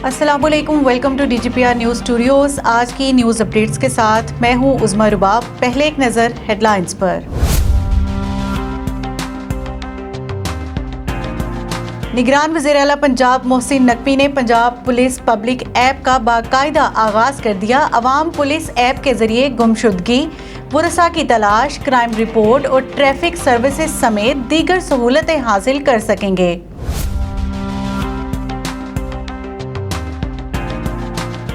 अस्सलाम वालेकुम, welcome to DGPR news studios. आज की न्यूज़ अपडेट्स के साथ मैं हूं उज़मा रुबाब। पहले एक नज़र हेडलाइंस पर। निगरान वज़ीर आला पंजाब मोहसिन नकवी ने पंजाब पुलिस पब्लिक ऐप का बाकायदा आगाज़ कर दिया। अवाम पुलिस ऐप के ज़रिए गुमशुदगी, वरसा की तलाश, क्राइम रिपोर्ट और ट्रैफिक सर्विसेज समेत दीगर सहूलतें हासिल कर सकेंगे।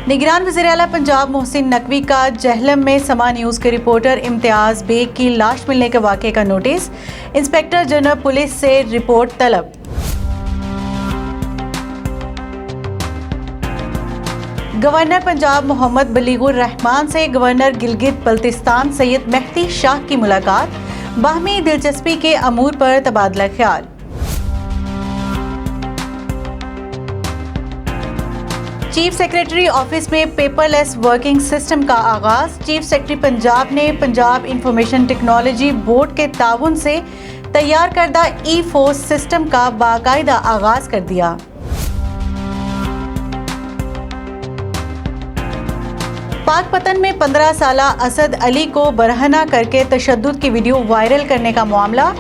निगरान वज़ीर आला पंजाब मोहसिन नकवी का जहलम में समा न्यूज़ के रिपोर्टर इम्तियाज़ बेग की लाश मिलने के वाक़े का नोटिस। इंस्पेक्टर जनरल पुलिस से रिपोर्ट तलब। गवर्नर पंजाब मोहम्मद बलीगुर रहमान से गवर्नर गिलगित बल्तिस्तान सैयद मेहदी शाह की मुलाकात। बाहमी दिलचस्पी के अमूर पर तबादला ख्याल। चीफ सेक्रेटरी ऑफिस में पेपरलेस वर्किंग सिस्टम का आगाज। चीफ सेक्रेटरी पंजाब ने पंजाब इंफॉर्मेशन टेक्नोलॉजी बोर्ड के ताउन से तैयार करदा ई-फोर्स सिस्टम का बाकायदा आगाज कर दिया। पाकपतन में 15 साला असद अली को बरहना करके तशद्दुद की वीडियो वायरल करने का मामला।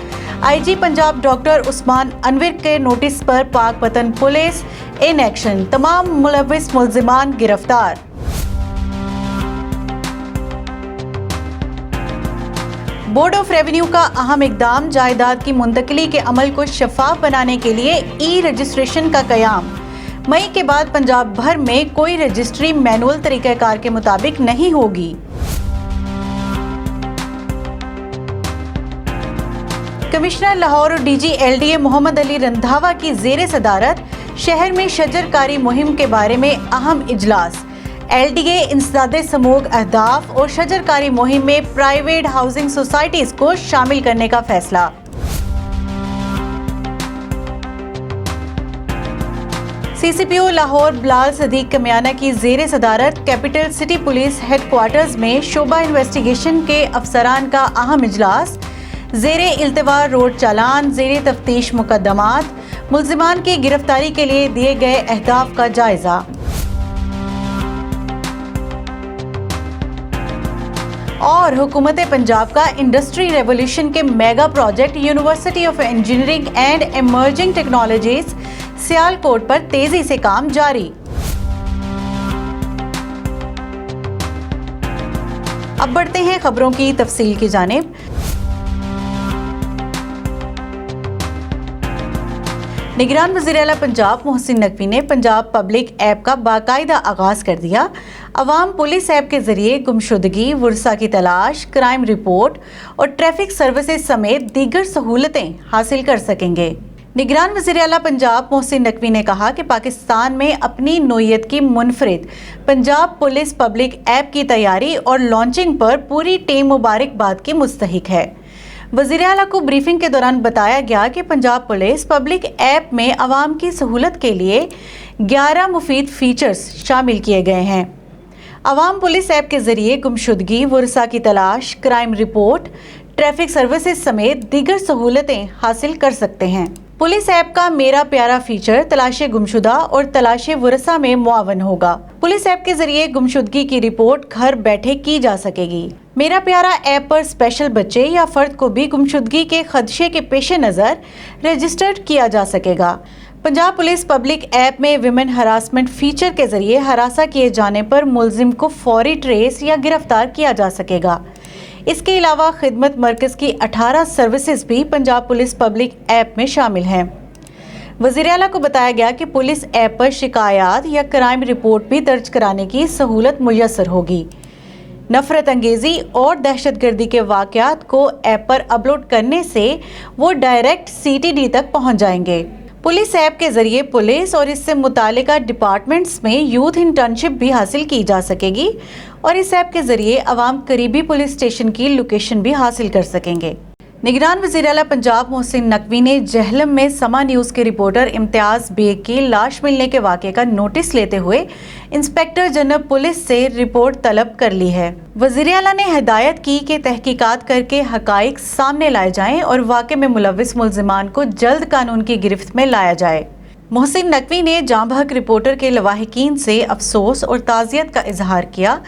IG पंजाब डॉक्टर उस्मान अनवर के नोटिस पर पाकपतन पुलिस इन एक्शन, तमाम मुलव्विस मुल्जिमान गिरफ्तार। बोर्ड ऑफ रेवेन्यू का अहम इकदाम, जायदाद की मुंतकिली के अमल को शफाफ बनाने के लिए ई रजिस्ट्रेशन का कयाम। मई के बाद पंजाब भर में कोई रजिस्ट्री मैनुअल तरीक़ाकार के मुताबिक नहीं होगी। कमिश्नर लाहौर और DG LDA मोहम्मद अली रंधावा की ज़ेरे सदारत शहर में शजरकारी मुहिम के बारे में अहम इजलास। LDA इंसदादे समूग अहदाफ और शजरकारी मुहिम में प्राइवेट हाउसिंग सोसाइटीज़ को शामिल करने का फैसला। CCPO लाहौर बिलाल सदीक कमियाना की ज़ेरे सदारत कैपिटल सिटी पुलिस हेडक्वार्टर्स में शोबा इन्वेस्टिगेशन के अफसरान का अहम इजलास। ज़ेरे इल्तिवा रोड चालान, ज़ेरे तफ्तीश मुकदमात, मुल्जिमान की गिरफ्तारी के लिए दिए गए अहदाफ का जायजा। और हुकूमत पंजाब का इंडस्ट्री रेवोल्यूशन के mega project university of engineering and emerging technologies Sialkot पर तेजी से काम जारी। अब बढ़ते हैं खबरों की तफसील की जानिब। निगरान वज़ीर आला पंजाब मोहसिन नकवी ने पंजाब पब्लिक ऐप का बाकायदा आगाज़ कर दिया। अवाम पुलिस ऐप के ज़रिए गुमशुदगी, वरसा की तलाश, क्राइम रिपोर्ट और ट्रैफिक सर्विसेज समेत दीगर सहूलतें हासिल कर सकेंगे। निगरान वज़ीर आला पंजाब मोहसिन नकवी ने कहा कि पाकिस्तान में अपनी नोयत की मुनफरिद पंजाब पुलिस पब्लिक ऐप की तैयारी और लॉन्चिंग पर पूरी टीम मुबारकबाद की मुस्तहिक है। वज़ीर आला को ब्रीफिंग के दौरान बताया गया कि पंजाब पुलिस पब्लिक ऐप में आवाम की सहूलत के लिए 11 मुफीद फीचर्स शामिल किए गए हैं। आवाम पुलिस ऐप के ज़रिए गुमशुदगी, वरसा की तलाश, क्राइम रिपोर्ट, ट्रैफिक सर्विसेज समेत दीगर सहूलतें हासिल कर सकते हैं। पुलिस ऐप का मेरा प्यारा फीचर तलाश गुमशुदा और तलाश वरसा में मुआवन होगा। पुलिस ऐप के जरिए गुमशुदगी की रिपोर्ट घर बैठे की जा सकेगी। मेरा प्यारा ऐप पर स्पेशल बच्चे या फर्द को भी गुमशुदगी के खदशे के पेश नज़र रजिस्टर्ड किया जा सकेगा। पंजाब पुलिस पब्लिक ऐप में विमेन हरासमेंट फीचर के जरिए हरासा किए जाने पर मुल्जिम को फौरी ट्रेस या गिरफ्तार किया जा सकेगा। इसके अलावा खिदमत मरकज़ की 18 सर्विसेज भी पंजाब पुलिस पब्लिक ऐप में शामिल हैं। वज़ीर आला को बताया गया कि पुलिस ऐप पर शिकायत या क्राइम रिपोर्ट भी दर्ज कराने की सहूलत मुयस्सर होगी। नफरत अंगेज़ी और दहशतगर्दी के वाक़यात को ऐप पर अपलोड करने से वो डायरेक्ट CTD तक पहुँच जाएंगे। पुलिस ऐप के जरिए पुलिस और इससे मुतालिका डिपार्टमेंट्स में यूथ इंटर्नशिप भी हासिल की जा सकेगी और इस ऐप के जरिए अवाम करीबी पुलिस स्टेशन की लोकेशन भी हासिल कर सकेंगे। निगरान वज़ीर आला पंजाब मोहसिन नकवी ने जहलम में समा न्यूज़ के रिपोर्टर इम्तियाज़ बेग की लाश मिलने के वाक़े का नोटिस लेते हुए इंस्पेक्टर जनरल पुलिस से रिपोर्ट तलब कर ली है। वज़ीर आला ने हिदायत की कि तहकीकात करके हक़ाइक़ सामने लाए जाएं और वाक़े में मुलव्विस मुल्ज़िमान को जल्द कानून की गिरफ्त में लाया जाए। मोहसिन नकवी ने जांबहक रिपोर्टर के लवाहिकीन से अफसोस और ताज़ियत का इजहार किया।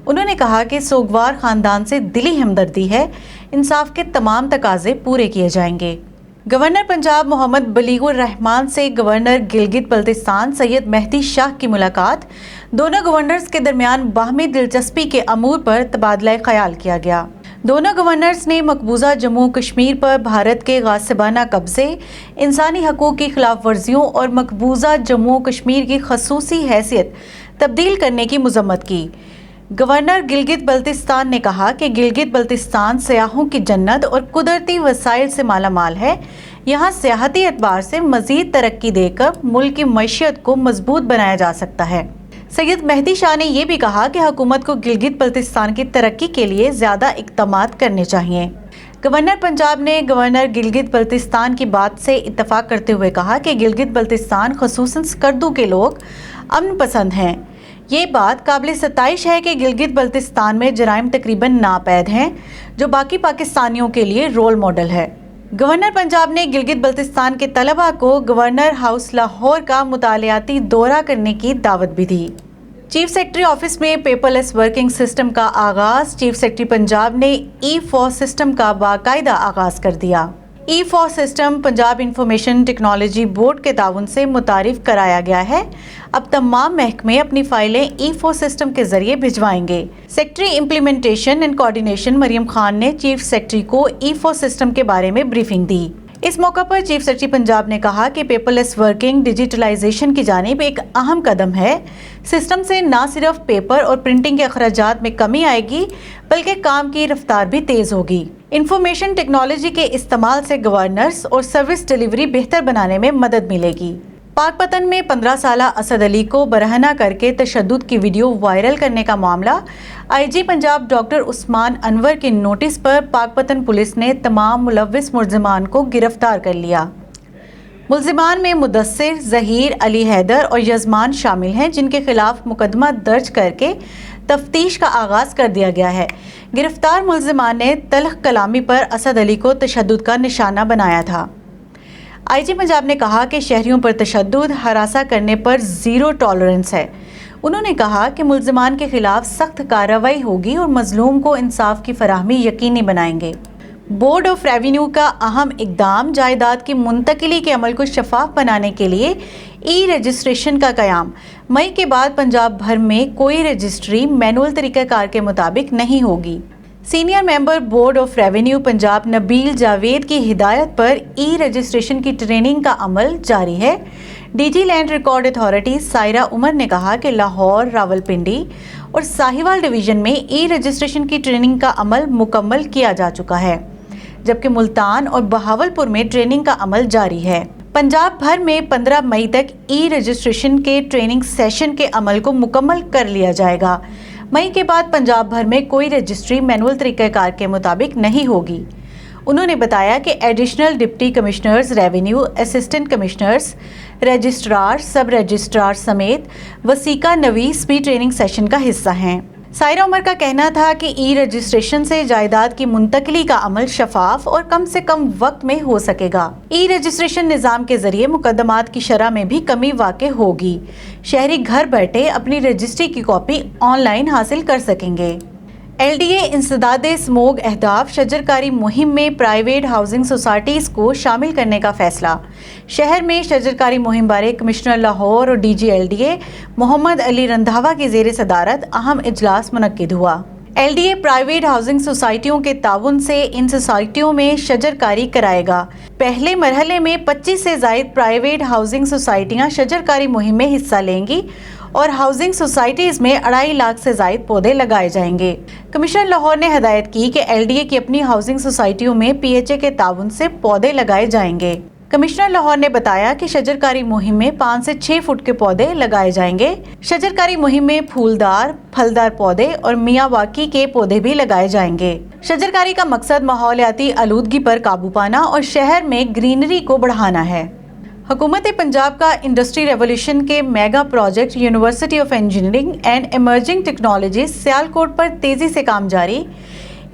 उन्होंने कहा कि सोगवार ख़ानदान से दिली हमदर्दी है, इंसाफ के तमाम तकाजे पूरे किए जाएंगे। गवर्नर पंजाब मोहम्मद बलीगुर रहमान से गवर्नर गिलगित बल्तिस्तान सैयद मेहदी शाह की मुलाकात। दोनों गवर्नर्स के दरमियान बाहमी दिलचस्पी के अमूर पर तबादला ख्याल किया गया। दोनों गवर्नर्स ने मकबूजा जम्मू कश्मीर पर भारत के गासिबाना कब्जे, इंसानी हकूक़ की खिलाफ वर्जियों और मकबूजा जम्मू कश्मीर की खसूसी हैसियत तब्दील करने की मजम्मत की। गवर्नर गिलगित बल्तिस्तान ने कहा कि गिलगित बल्तिस्तान सयाहों की जन्नत और कुदरती वसाइल से माला माल है। यहाँ सियाहती एतबार से मज़ीद तरक्की देकर मुल्क की मईशत को मजबूत बनाया जा सकता है। सैयद मेहदी शाह ने यह भी कहा कि हुकूमत को गिलगित बल्तिस्तान की तरक्की के लिए ज़्यादा इक़दामात करने चाहिए। गवर्नर पंजाब ने गवर्नर गिलगित बल्तिस्तान की बात से इत्तफाक करते हुए कहा कि गिलगित बल्तिस्तान ख़ुसूसन स्कर्दू के लोग अमन पसंद हैं। ये बात काबिल सताइश है कि गिलगित बल्तिस्तान में जराइम तकरीबन नापैद हैं, जो बाकी पाकिस्तानियों के लिए रोल मॉडल है। गवर्नर पंजाब ने गिलगित बल्तिस्तान के तलबा को गवर्नर हाउस लाहौर का मुतालियाती दौरा करने की दावत भी दी। चीफ सेक्रेटरी ऑफिस में पेपरलेस वर्किंग सिस्टम का आगाज़। चीफ सेक्रेटरी पंजाब ने ई-फॉस सिस्टम का बाकायदा आगाज़ कर दिया। ई-फॉस system Punjab information technology board के ताउन से मुतारिफ कराया गया है। अब तमाम महकमे अपनी फाइलें ई-फॉस सिस्टम के जरिए भिजवाएंगे। Secretary implementation and coordination Maryam Khan ने चीफ सेक्रेटरी को ई-फॉस सिस्टम के बारे में ब्रीफिंग दी। इस मौका पर चीफ सेक्रेटरी पंजाब ने कहा कि पेपरलेस वर्किंग डिजिटलाइजेशन की जानिब एक अहम कदम है। सिस्टम से न सिर्फ पेपर और प्रिंटिंग के अखराजात में कमी आएगी, बल्कि काम की रफ्तार भी तेज़ होगी। इंफॉर्मेशन टेक्नोलॉजी के इस्तेमाल से गवर्नेंस और सर्विस डिलीवरी बेहतर बनाने में मदद मिलेगी। पाकपतन में 15 साला असद अली को बरहना करके तशद्दुद की वीडियो वायरल करने का मामला। आईजी पंजाब डॉक्टर उस्मान अनवर के नोटिस पर पाकपतन पुलिस ने तमाम मुलव्विस मुल्ज़िमान को गिरफ्तार कर लिया। मुल्ज़िमान में मुदस्सिर, ज़हीर, अली हैदर और यज़मान शामिल हैं, जिनके खिलाफ मुकदमा दर्ज करके तफ्तीश का आगाज़ कर दिया गया है। गिरफ्तार मुल्ज़िमान ने तल्ख कलामी पर असद अली को तशद्दुद का निशाना बनाया था। आईजी पंजाब ने कहा कि शहरियों पर तशद्दुद, हरासा करने पर ज़ीरो टॉलरेंस है। उन्होंने कहा कि मुल्ज़िमान के खिलाफ सख्त कार्रवाई होगी और मज़लूम को इंसाफ की फराहमी यकीनी बनाएंगे। बोर्ड ऑफ रेवेन्यू का अहम इक़दाम, जायदाद की मुंतकिली के अमल को शफाफ बनाने के लिए ई रजिस्ट्रेशन का क़याम। मई के बाद पंजाब भर में कोई रजिस्ट्री मैनुअल तरीक़ाकार के मुताबिक नहीं होगी। Senior member board of revenue Punjab Nabeel Javed की हिदायत पर ई रजिस्ट्रेशन की ट्रेनिंग का अमल जारी है। DG land record authority Saira Umar ने कहा कि लाहौर, रावलपिंडी और साहिवाल डिवीज़न में ई रजिस्ट्रेशन की ट्रेनिंग का अमल मुकम्मल किया जा चुका है, जबकि मुल्तान और बहावलपुर में ट्रेनिंग का अमल जारी है। पंजाब भर में 15 मई तक ई रजिस्ट्रेशन के ट्रेनिंग सेशन के अमल को मुकम्मल कर लिया जाएगा। मई के बाद पंजाब भर में कोई रजिस्ट्री मैनुअल तरीक़ाकार के मुताबिक नहीं होगी। उन्होंने बताया कि additional deputy commissioners revenue, assistant commissioners, registrar, सब रजिस्ट्रार समेत वसीका नवीस भी ट्रेनिंग सेशन का हिस्सा हैं। सायरा उमर का कहना था कि ई रजिस्ट्रेशन से जायदाद की मुंतकिली का अमल शफाफ और कम से कम वक्त में हो सकेगा। ई रजिस्ट्रेशन निज़ाम के जरिए मुकदमात की शरह में भी कमी वाक़ होगी। शहरी घर बैठे अपनी रजिस्ट्री की कॉपी ऑनलाइन हासिल कर सकेंगे। LDA इंसदाद स्मोग अहदाफ शजरकारी मुहिम में प्राइवेट हाउसिंग सोसाइटीज़ को शामिल करने का फैसला। शहर में शजरकारी मुहिम बारे कमिश्नर लाहौर और DG LDA मोहम्मद अली रंधावा की ज़ेर सदारत अहम इजलास मुनक्किद हुआ। LDA प्राइवेट हाउसिंग सोसाइटियों के ताउन से इन सोसाइटियों में शजरकारी कराएगा। पहले मरहले में 25 से ज़ायद प्राइवेट हाउसिंग सोसाइटियाँ शजरकारी मुहिम में हिस्सा लेंगी और हाउसिंग सोसाइटीज़ में 2.5 लाख से ज़ायद पौधे लगाए जाएंगे। कमिश्नर लाहौर ने हदायत की कि LDA की अपनी हाउसिंग सोसाइटियों में PHA के ताउन से पौधे लगाए जाएंगे। कमिश्नर लाहौर ने बताया कि शजरकारी मुहिम में 5 से 6 फुट के पौधे लगाए जाएंगे। शजरकारी मुहिम में फूलदार, फलदार पौधे और मियावाकी के पौधे भी लगाए जाएंगे। शजरकारी का मकसद माहौलियाती आलूदगी पर काबू पाना और शहर में ग्रीनरी को बढ़ाना है। हुकूमत पंजाब का इंडस्ट्री रेवोल्यूशन के mega project university of engineering and emerging technology Sialkot पर तेज़ी से काम जारी।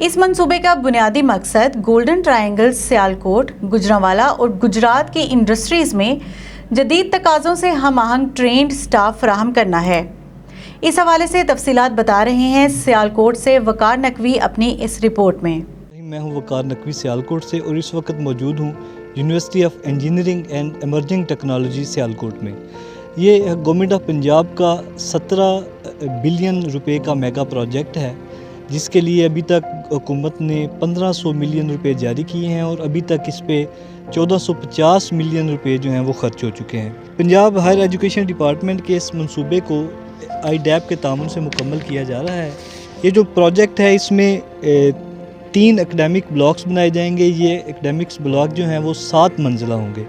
इस मंसूबे का बुनियादी मकसद गोल्डन ट्रायंगल सियालकोट, गुजरांवाला और गुजरात की इंडस्ट्रीज़ में जदीद तकाज़ों से हम आहंग ट्रेंड स्टाफ फराहम करना है। इस हवाले से तफसीलात बता रहे हैं सियालकोट से वकार नकवी अपनी इस रिपोर्ट में। मैं हूं वकार नकवी सियालकोट से और इस वक्त मौजूद हूं university of engineering and emerging technology Sialkot में। ये गवर्नमेंट ऑफ पंजाब का 17 बिलियन रुपए का मेगा प्रोजेक्ट है, जिसके लिए अभी तक हुकूमत ने 1500 मिलियन रुपए जारी किए हैं और अभी तक इस पे 1450 मिलियन रुपए जो हैं वो खर्च हो चुके हैं। पंजाब हायर एजुकेशन डिपार्टमेंट के इस मंसूबे को आईडैप के तामुन से मुकम्मल किया जा रहा है। ये जो प्रोजेक्ट है इसमें 3 एकेडमिक ब्लॉक्स बनाए जाएंगे। ये एकेडमिक्स ब्लॉक जो हैं वो 7 मंजिला होंगे।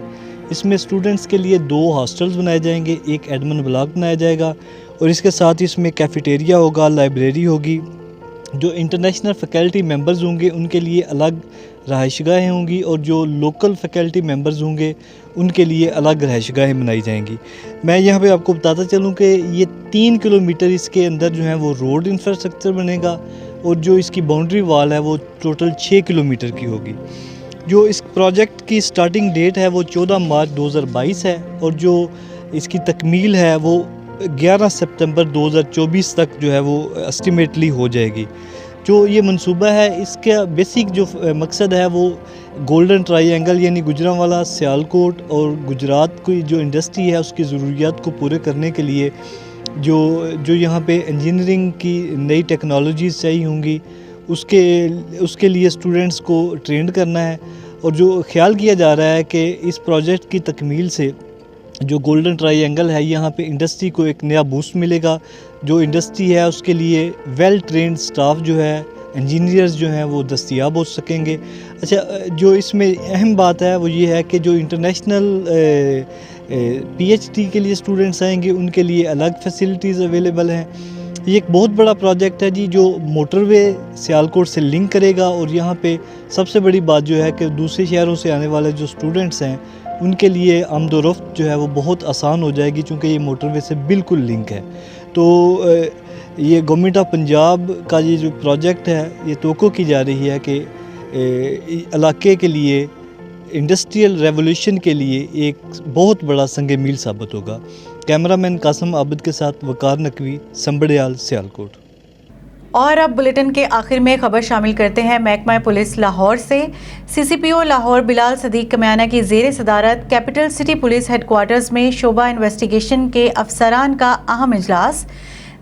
इसमें स्टूडेंट्स के लिए 2 हॉस्टल्स बनाए जाएंगे, एक एडमिन ब्लॉक बनाया जाएगा और इसके साथ ही इसमें कैफेटेरिया होगा, लाइब्रेरी होगी। जो इंटरनेशनल फैकल्टी मेंबर्स होंगे उनके लिए अलग रहायशगाहें होंगी और जो लोकल फैकल्टी मेंबर्स होंगे उनके लिए अलग रहायशगाहें बनाई जाएंगी। मैं यहाँ पे आपको बताता चलूँ कि ये 3 किलोमीटर इसके अंदर जो है वो रोड इंफ्रास्ट्रक्चर बनेगा और जो इसकी बाउंड्री वाल है वो टोटल 6 किलोमीटर की होगी। जो इस प्रोजेक्ट की स्टार्टिंग डेट है वो 14 मार्च 2022 है और जो इसकी तकमील है वो 11 सितंबर 2024 तक जो है वो एस्टिमेटली हो जाएगी। जो ये मंसूबा है इसका बेसिक जो मकसद है वो गोल्डन ट्रायंगल यानी गुजरांवाला, सियालकोट और गुजरात की जो इंडस्ट्री है उसकी ज़रूरियात को पूरे करने के लिए जो यहाँ पे इंजीनियरिंग की नई टेक्नोलॉजीज़ चाहिए होंगी उसके लिए स्टूडेंट्स को ट्रेंड करना है। और जो ख्याल किया जा रहा है कि इस प्रोजेक्ट की तकमील से जो गोल्डन ट्रायंगल है यहाँ पे इंडस्ट्री को एक नया बूस्ट मिलेगा। जो इंडस्ट्री है उसके लिए वेल ट्रेंड स्टाफ जो है, इंजीनियर्स जो हैं वो दस्तयाब हो सकेंगे। अच्छा, जो इसमें अहम बात है वो ये है कि जो इंटरनेशनल PhD के लिए स्टूडेंट्स आएंगे उनके लिए अलग फैसिलिटीज़ अवेलेबल हैं। ये एक बहुत बड़ा प्रोजेक्ट है जी, जो मोटरवे सियालकोट से लिंक करेगा और यहाँ पे सबसे बड़ी बात जो है कि दूसरे शहरों से आने वाले जो स्टूडेंट्स हैं उनके लिए आमदोरफ्त जो है वो बहुत आसान हो जाएगी, चूँकि ये मोटरवे से बिल्कुल लिंक है। तो ये गवर्नमेंट ऑफ पंजाब का ये जो प्रोजेक्ट है ये तवक्को की जा रही है कि इलाके के लिए इंडस्ट्रियल रेवोल्यूशन के लिए एक बहुत बड़ा संग मील साबित होगा। कैमरामैन कासिम आबिद के साथ वकार नकवी, संबड़ियाल, सियालकोट। और अब बुलेटिन के आखिर में खबर शामिल करते हैं महकमा पुलिस लाहौर से। CCPO लाहौर बिलाल सदीक कमियाना की ज़ेर सदारत कैपिटल सिटी पुलिस हेडक्वार्टर्स में शोबा इन्वेस्टिगेशन के अफसरान का अहम इजलास।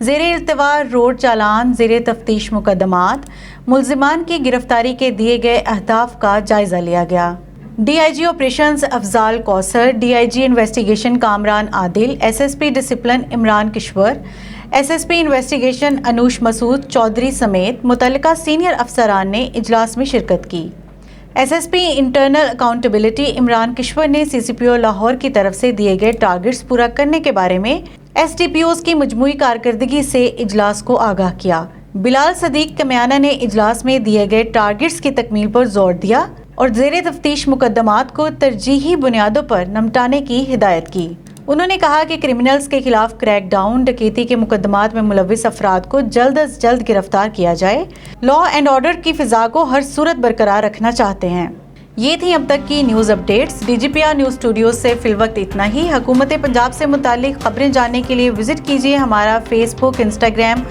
ज़ेर इल्तवा रोड चालान, ज़ेर तफ्तीश मुकदमात, मुलजिमान की गिरफ्तारी के दिए गए अहदाफ का जायज़ा लिया गया। DIG operations Afzal Kausar, DIG investigation Kamran Adil, SSP discipline Imran Kishwar, SSP investigation Anoush Masood Chaudhry समेत मुतल्लिका सीनियर अफसरान ने इजलास में शिरकत की। SSP internal accountability Imran Kishwar ने CCPO लाहौर की तरफ से दिए गए टारगेट्स पूरा करने के बारे में SDPOs की मजमूई कारकर्दगी से इजलास को आगाह किया। बिलाल सदीक कमियाना ने इजलास में दिए गए टारगेट्स की तकमील पर जोर दिया और ज़ेरे तफ्तीश मुकदमात को तरजीही बुनियादों पर निपटाने की हिदायत की। उन्होंने कहा कि क्रिमिनल्स के खिलाफ क्रैक डाउन, डकैती के मुकदमात में मुलविस अफराद को जल्द अज जल्द गिरफ्तार किया जाए। लॉ एंड ऑर्डर की फिजा को हर सूरत बरकरार रखना चाहते हैं। ये थी अब तक की news updates. DGPR news studio से फिलवक्त इतना ही। हुकूमत पंजाब से मुतालिक खबरें जानने के लिए विजिट कीजिए हमारा फेसबुक, इंस्टाग्राम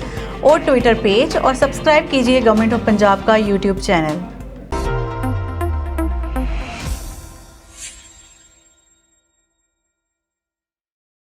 और ट्विटर पेज और सब्सक्राइब कीजिए गवर्नमेंट ऑफ पंजाब का YouTube चैनल।